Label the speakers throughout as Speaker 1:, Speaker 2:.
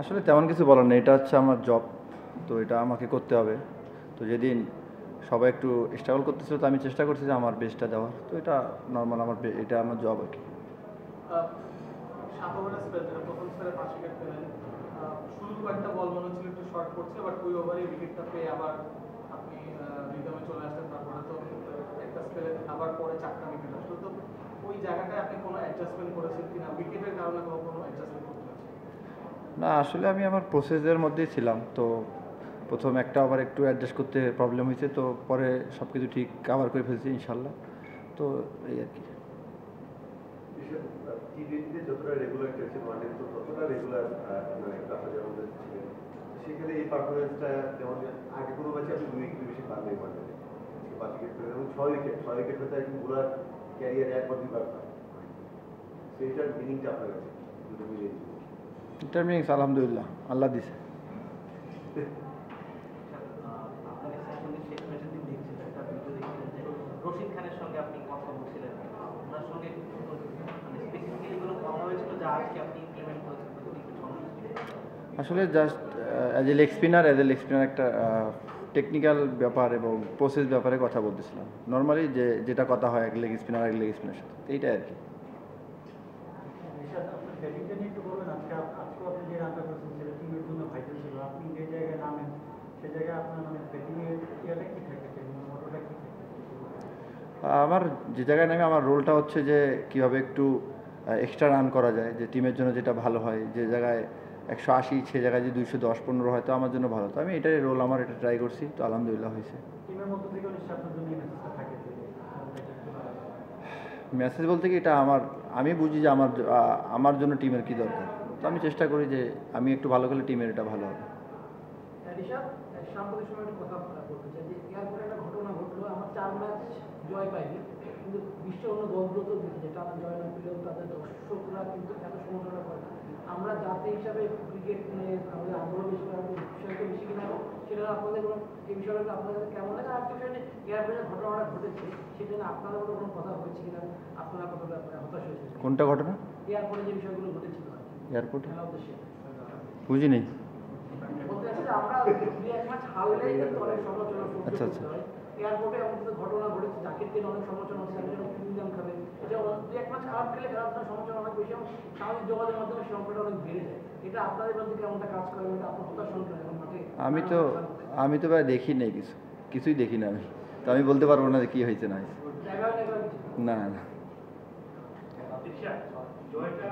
Speaker 1: আসলে তেমন কিছু বলার নেই, এটা হচ্ছে আমার জব, তো এটা আমাকে করতে হবে। তো যেদিন সবাই একটু স্ট্রাগল করতেছিল, তো আমি চেষ্টা করছি যে আমার বেস্টটা দেওয়ার, তো এটা নর্মাল, এটা আমার জব আর কি।
Speaker 2: সাত ওভারের স্পেল, যেটা প্রথম স্পেলে 5 উইকেট পেলেন, শুরুর কয়েকটা বল মনে হচ্ছিল একটু শর্ট করছে, বাট ওই ওভারে উইকেটটা পেয়ে আবার আপনি রিদমে চলে আসলেন। তারপরে তো একটা স্পেলে আবার পরে 4টা উইকেট আসলো। তো ওই জায়গাটায় আপনি কোনো অ্যাডজাস্টমেন্ট করেছেন কিনা, উইকেটের কারণে কোনো অ্যাডজাস্টমেন্ট করতে হয়েছে?
Speaker 1: না, আসলে আমি আমার প্রসেসের মধ্যেই ছিলাম, তো প্রথম একটা আবার একটু অ্যাডজাস্ট করতে প্রবলেম হয়েছে, তো পরে সব কিছু ঠিক কাভার করে ফেলছি ইনশাল্লাহ, তো এই আর কি।
Speaker 3: টি-টোয়েন্টিতে যতটা রেগুলার খেলছেন, ওয়ানডে তো ততটা রেগুলার মানে আপনাদের মধ্যে ছিলেন। সেখানে এই পারফরমেন্সটা যেমন আগে কোনো ম্যাচে আপনি 2 উইকেটের বেশি পান নাই ওয়ানডে, 5 উইকেট পেলেন এবং 6 উইকেট হয়তো একজন বোলার ক্যারিয়ারে একবার দুইবার পায়। সেইটার মিনিংটা আপনার কাছে দুটো মিলিয়ে
Speaker 1: এটার মিনিংস আলহামদুলিল্লাহ, আল্লাহ দিছে।
Speaker 4: রশিদ খানের সঙ্গে আপনি কথা বলছিলেন, ওনার সঙ্গে মানে স্পেসিফিক্যালি কোনো কথা হয়েছিল যা আজকে আপনি ইমপ্লিমেন্ট করেছেন?
Speaker 1: আসলে just as a leg spinner একটা টেকনিক্যাল ব্যাপার এবং প্রসেস ব্যাপারে কথা বলতেছিলাম, নর্মালি যেটা কথা হয় এক লেগ স্পিনারের সাথে, এইটাই আর কি।
Speaker 5: আপনার ব্যাটিংটা নিয়ে একটু বলবেন। আজকে আপনি যে রানটা করেছেন সেটা টিমের জন্য ভাইটাল ছিল। আপনি যে জায়গায় নামেন সে জায়গায় আপনার মানে ব্যাটিংয়ের ইয়াটা কী থাকে, মোটোটা কী থাকে?
Speaker 1: আমার যে জায়গায় নামে আমার রোলটা হচ্ছে যে কীভাবে একটু এক্সট্রা রান করা যায়, যে টিমের জন্য যেটা ভালো হয়, যে জায়গায় 180 সে জায়গায় যদি 210-15 হয় তো আমার জন্য ভালো, তো আমি এটাই রোল, আমার এটা ট্রাই করছি, তো আলহামদুলিল্লাহ হয়েছে।
Speaker 5: টিমের মধ্যে থেকে নিশ্চয়ই আপনার জন্য এই মেসেজটা থাকে যে
Speaker 1: মেসেজ বলতে কি, এটা আমি বুঝি যে আমার জন্য টিমের কী দরকার, তো আমি চেষ্টা করি যে আমি একটু ভালো করলে টিমের এটা ভালো হবে।
Speaker 6: ঋষাদ, সাম্প্রতিক সময় একটা কথা বলতে চাই যে এয়ারপোর্টে একটা ঘটনা ঘটলো, আমার 4 ম্যাচ জয় পাইনি, কিন্তু বিশ্বের অন্য দলগুলো তো যে টানা জয় না পেলেও তাদের দর্শকরা কিন্তু এত সমালোচনা করে না। আমরা জাতি হিসাবে ক্রিকেট নিয়ে আমাদের আগ্রহ বেশি, আমাদের বিষয়টা বেশি কিনা, সেটা আপনাদের কোনো এই বিষয়টা আপনাদের কেমন লাগে? আর একটা বিষয় যে এয়ারপোর্টের ঘটনাটা ঘটেছে, সেটা নিয়ে আপনাদের কোনো কথা হয়েছে কিনা, আপনারা কতটা হতাশ হয়েছে?
Speaker 1: কোনটা ঘটনা?
Speaker 6: এয়ারপোর্টে যে বিষয়গুলো ঘটেছিল
Speaker 1: এয়ারপোর্টে
Speaker 6: খেলা উদ্দেশ্যে
Speaker 1: বুঝি নেই।
Speaker 6: বলতে চাচ্ছি যে আমরা 2-1 ম্যাচ হারলেই কিন্তু অনেক সমালোচনা সহ্য করতে হয়। এয়ারপোর্টে এমন কিছু ঘটনা ঘটেছে, জাকিরকে অনেক সমালোচনা হচ্ছে, একজন প্রিমিয়াম খাবে, এটা 2-1 ম্যাচ খারাপ খেলে খেলার জন্য সমালোচনা অনেক বেশি এবং সামাজিক যোগাযোগের মাধ্যমে সংখ্যাটা অনেক বেড়ে যায়। এটা আপনাদের মধ্যে কেমনটা কাজ করে, এটা আপনার হতাশ হন কিনা এখন মাঠে?
Speaker 1: আমি তো ভাই দেখি নেই, কিছুই দেখি না আমি, তো আমি বলতে পারবো না যে কী হয়েছে না হয়েছে। না না,
Speaker 4: জয়টা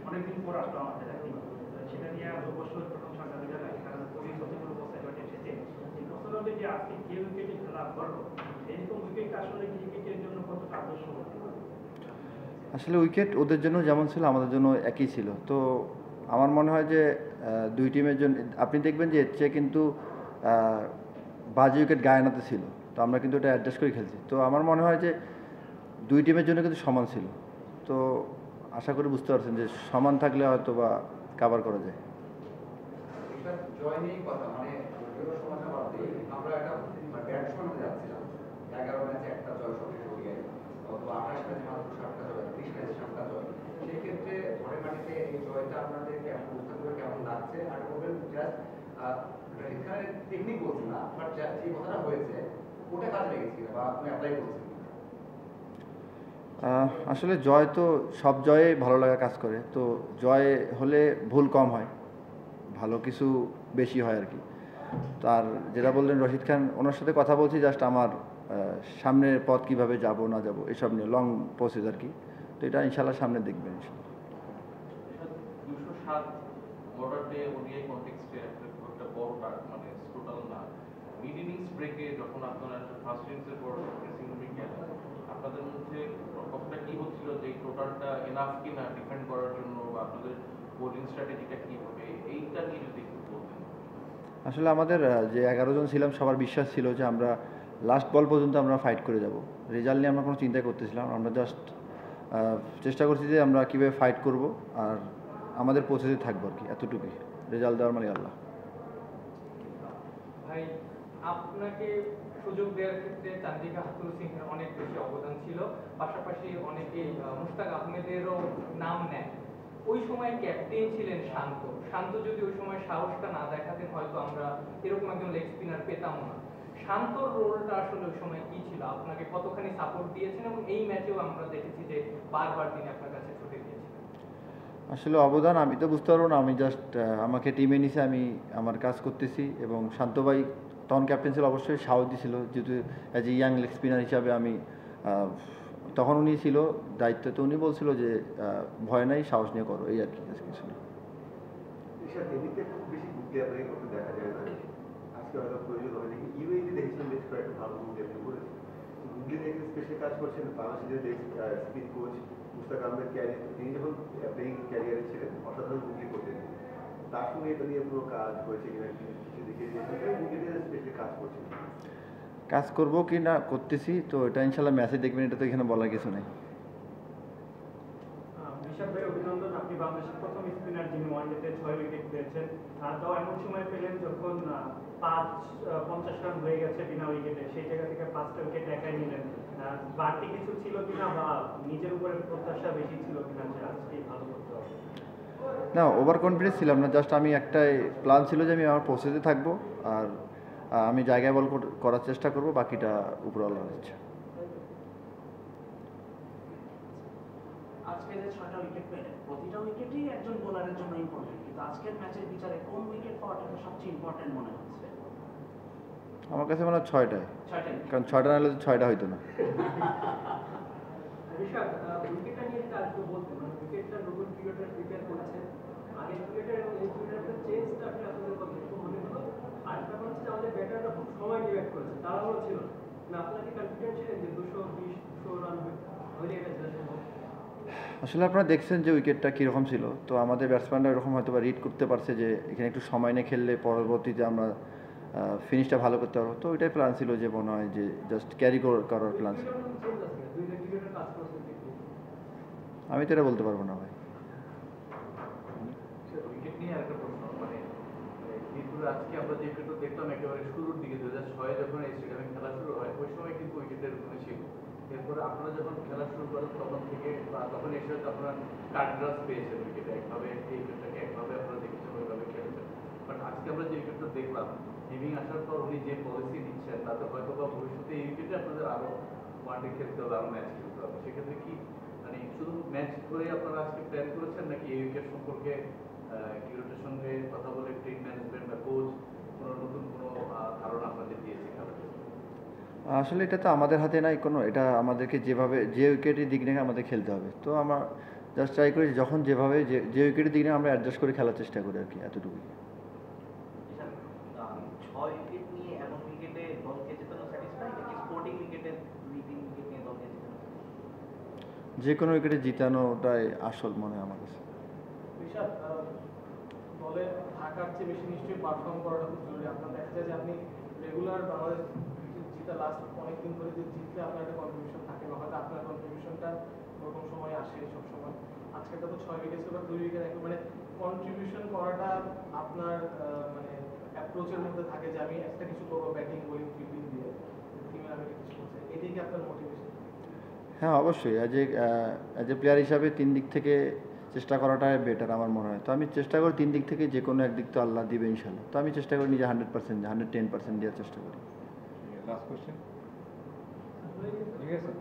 Speaker 4: অনেকদিন পর আসলো আমাদের, সেটা নিয়ে অবশ্যই প্রথম সরকারি জায়গায় কারণ খুবই সচেতন অবস্থায় জয়টা এসেছে। এই প্রশ্ন হচ্ছে যে আজকে যে উইকেটে খেলা করলো, এইরকম উইকেটটা আসলে ক্রিকেটের জন্য কতটা আদর্শ হতে পারে?
Speaker 1: আসলে উইকেট ওদের জন্য যেমন ছিল আমাদের জন্য একই ছিল, তো আমার মনে হয় যে দুই টিমের জন্য আপনি দেখবেন যে এর চেয়ে কিন্তু বাজে উইকেট গায়ানাতে ছিল, তো আমরা কিন্তু এটা অ্যাডজাস্ট করে খেলছি, তো আমার মনে হয় যে দুই টিমের জন্য কিন্তু সমান ছিল, তো আশা করি বুঝতে পারছেন যে সমান থাকলে হয়তো বা কাভার করা যায়।
Speaker 7: জয় নিয়েই কথা, মানে যদিও সমাজে বাদে আমরা একটা ব্যাটসম্যান হতে যাচ্ছিলাম। 11 ম্যাচে একটা জয় সবশেষ ওডিআই, অথবা 28 ম্যাচে মাত্র 7টা জয়, 30 ম্যাচে 7টা জয়। সেই ক্ষেত্রে ঘরের মাটিতে এই জয়টা আপনাদের কেমন বুঝতে করে কেমন লাগছে? আর বলবেন জাস্ট এখানে টেকনিক বলছি না, বাট যে কথাটা হয়েছে ওটা কাজে লেগেছে কিনা বা আপনি অ্যাপ্লাই করছেন?
Speaker 1: আসলে জয় তো সব জয়ে ভালো লাগা কাজ করে, তো জয় হলে ভুল কম হয়, ভালো কিছু বেশি হয় আর কি। তো আর যেটা বললেন রশিদ খান, ওনার সাথে কথা বলছি জাস্ট আমার সামনের পথ কীভাবে যাব না যাব এসব নিয়ে, লং প্রসেস আর কি, তো এটা ইনশাল্লাহ সামনে দেখবেন ইনশাল্লাহ।
Speaker 8: 207 বর্ডার ডে ওডিআই কনটেক্সটে একটা বড় মানে টোটাল না, মিড ইনিংস ব্রেকে যখন আপনারা ফার্স্ট ইনিংসের পর ড্রেসিং রুমে গেলেন, আপনাদের মধ্যে কতটা কি হচ্ছিল যে টোটালটা এনাফ কিনা ডিফেন্ড করার জন্য, বা আপনাদের বোলিং স্ট্র্যাটেজিটা কী হবে, এইটা নিয়ে যদি একটু বলতেন।
Speaker 1: আসলে আমাদের যে 11 জন ছিলাম সবার বিশ্বাস ছিল যে আমরা লাস্ট বল পর্যন্ত আমরা ফাইট করে যাব, রেজাল্ট নিয়ে আমরা কোনো চিন্তাই করতেছিলাম, আমরা জাস্ট চেষ্টা করছি যে আমরা কীভাবে ফাইট করব আর আমাদের প্রসেসে থাকবো আর কি, এতটুকুই। রেজাল্ট দেওয়ার মানে আল্লাহ।
Speaker 2: ভাই, আপনাকে সুযোগ দেওয়ার ক্ষেত্রে চান্দিকা হাতুর সিংহের অনেক বেশি অবদান ছিল, পাশাপাশি অনেকেই মুশতাক আহমেদেরও নাম নেয়।
Speaker 9: সময় ক্যাপ্টেন ছিলেন শান্ত। শান্ত যদি ওই সময় সাহসটা না দেখাতেন হয়তো আমরা এরকম একজন লেগ স্পিনার পেতাম না। শান্তর রোলটা আসলে ওই সময় কি ছিল, আপনাকে কতখানি সাপোর্ট দিয়েছেন, এবং এই ম্যাচেও আমরা দেখেছি যে বারবার তিনি আপনার কাছে ছুটে গিয়েছেন।
Speaker 1: আসলে অবদান আমি তো বুঝতে পারবো না, আমি জাস্ট আমাকে টিমে নিছে, আমি আমার কাজ করতেছি। এবং শান্ত ভাই তখন ক্যাপ্টেন ছিল, অবশ্যই সাহস দিয়েছিল, যেহেতু as a young leg spinner হিসাবে আমি তখন উনি ছিল দায়িত্ব, তো উনি বলছিল যে ভয় নাই, সাহস নিয়ে করো, এই আর কি, কিছু না।
Speaker 3: ঈশান, এদিকে খুব বেশি বুদ্ধি আপনাকে করতে দেখা যায় না, আজকে হয়তো প্রয়োজন হবে নাকি। ইউএইতে দেখেছিলাম বেশ কয়েকটা ভালো বুদ্ধি আপনি করেছেন, বুদ্ধি দেখে স্পেশাল কাজ করছেন বাংলাদেশের যে spin coach Mushtaq Ahmed career, তিনি যখন প্লেইং ক্যারিয়ারে ছিলেন অসাধারণ বুদ্ধি করতেন। তার সঙ্গে এটা নিয়ে কোনো কাজ হয়েছে কিনা কিছু দিকে বুদ্ধি দিয়ে স্পেশালি কাজ করছেন?
Speaker 1: কাজ করবো কি না করতেছি, তো এটা ইনশাল্লাহ ম্যাচে দেখবেন, এটা তো এখানে বলার কিছু নেই।
Speaker 5: ঋষভ ভাই অভিনন্দন, আপনি বাংলাদেশের প্রথম স্পিনার যিনি ওয়ানডেতে 6 উইকেট পেয়েছেন। আর তাও এমন সময় পেলেন যখন 50 রান হয়ে গেছে বিনা উইকেটে, সেই জায়গা থেকে 5টা উইকেট একাই নিলেন। বাড়তি কিছু ছিল কিনা বা নিজের উপরে প্রত্যাশা বেশি ছিল কিনা যে আজকে ভালো করতে হবে?
Speaker 1: না, ওভার কনফিডেন্স ছিলাম না, জাস্ট আমি একটাই প্ল্যান ছিল যে আমি আমার প্রসেসে থাকবো, আর আমি জায়গায় বল করার চেষ্টা করব, বাকিটা উপরওয়ালার ইচ্ছা।
Speaker 10: আজকে যে 6টা উইকেট পেলেন, প্রতিটা উইকেটই একজন বোলারের জন্য ইম্পর্টেন্ট, কিন্তু আজকের ম্যাচের বিচারে কোন উইকেট পাওয়াটাকে সবচেয়ে ইম্পর্টেন্ট মনে হচ্ছে?
Speaker 1: আমার কাছে মনে হয় 6টায়,
Speaker 10: 6টাই,
Speaker 1: কারণ 6টা না হলে তো 6টা হইতো না।
Speaker 6: ঋষভ, উইকেটটা নিয়ে একটা আজকে বলতে মানে উইকেটটা নতুন ক্রিকেটার প্রিপেয়ার করেছে, আগের ক্রিকেটার এবং এই ক্রিকেটারের চেঞ্জটা আপনি আপনাদের কথা একটু মনে হলো। আর একটা হচ্ছে যে আমাদের ব্যাটাররা খুব সময় নিয়ে ব্যাট করেছে, তাড়াহুড়ো ছিল না। মানে আপনারা কি কনফিডেন্ট ছিলেন যে 220 রান হলে এটা জেতা সম্ভব?
Speaker 1: আসলে আপনারা দেখছেন যে উইকেটটা কীরকম ছিল, তো আমাদের ব্যাটসম্যানরা এরকম হয়তো বা রিড করতে পারছে যে এখানে একটু সময় নিয়ে খেললে পরবর্তীতে আমরা ফিনিশটা ভালো করতে পারবো, তো ওইটাই প্ল্যান ছিল, যে মনে হয় যে জাস্ট ক্যারি করার প্ল্যান ছিল।
Speaker 6: দুইটা ক্রিকেটার কাজ করছে,
Speaker 1: আমি তো এটা বলতে পারবো না ভাই।
Speaker 8: উইকেট নিয়ে আরেকটা প্রশ্ন, মানে মিরপুরে আজকে আমরা যে উইকেটটা দেখলাম একেবারে শুরুর দিকে 2006 যখন এই স্টেডিয়ামে খেলা শুরু হয়, ওই সময় কিন্তু উইকেটের উপরে ছিল। এরপরে আপনারা যখন খেলা শুরু করেন তখন থেকে বা তখন এসে হয়তো আপনারা কার্ডগ্রাস পেয়েছেন উইকেটে, একভাবে এই উইকেটটাকে একভাবে আপনারা দেখেছেন, ওইভাবে খেলেছেন। বাট আজকে আমরা যে উইকেটটা দেখলাম, হিমিং আসার পর উনি যে পলিসি দিচ্ছেন তাতে হয়তো বা ভবিষ্যতে এই উইকেটে আপনাদের আরও ওয়ানডে খেলতে হবে, আরও ম্যাচ খেলতে হবে। সেক্ষেত্রে কি মানে শুধু ম্যাচ ধরে আপনারা আজকে প্ল্যান করেছেন, নাকি এই উইকেট সম্পর্কে ক্রিকেটের সঙ্গে কথা বলে টিম ম্যানেজমেন্ট বা কোচ কোনো নতুন কোনো ধারণা আপনাদের দিয়েছে খেলার জন্য?
Speaker 1: আসলে এটা তো আমাদের হাতে নাই কোনো, এটা আমাদেরকে যেভাবে যে উইকেটের দিক নিয়ে আমাদের খেলতে হবে, তো আমরা জাস্ট ট্রাই করি যখন যেভাবে যে উইকেটের দিক নিয়ে আমরা অ্যাডজাস্ট করে খেলার চেষ্টা করি আর কি, এতটুকুই।
Speaker 10: 6 উইকেট নিয়ে এমন উইকেটে দলকে জেতানো স্যাটিসফাই, নাকি স্পোর্টিং উইকেটে 2-3 উইকেট নিয়ে দলকে জেতানো?
Speaker 1: যে কোনো উইকেটে জিতানোটাই আসল মনে হয় আমার কাছে।
Speaker 2: ঋষভ, দলে থাকার চেয়ে বেশি নিশ্চয়ই পারফর্ম করাটা খুব জরুরি। আপনার দেখা যায় যে আপনি রেগুলার বাংলাদেশ জিতা লাস্ট অনেকদিন ধরে যে জিতলে আপনার একটা কন্ট্রিবিউশন থাকে, বা হয়তো আপনার কন্ট্রিবিউশনটা ওরকম সময় আসে সব সময়। আজকেটা তো 6 উইকেট ছিল বা 2 উইকেট, মানে কন্ট্রিবিউশন করাটা আপনার মানে অ্যাপ্রোচের মধ্যে থাকে যে আমি একটা কিছু করবো, ব্যাটিং বোলিং ফিল্ডিং দিয়ে টিমের আমি একটা কিছু করছি, এটাই কি আপনার মোটিভেশন?
Speaker 1: হ্যাঁ, অবশ্যই অ্যাজ এ প্লেয়ার হিসাবে 3 দিক থেকে চেষ্টা করাটাই বেটার আমার মনে হয়। তো আমি চেষ্টা করি 3 দিক থেকে যে কোনো একদিক তো আল্লাহ দিবে ইনশাল্লাহ, তো আমি চেষ্টা করি নিজে 100% 110% দেওয়ার চেষ্টা করি।
Speaker 11: লাস্ট কোশ্চেন, ঠিক আছে।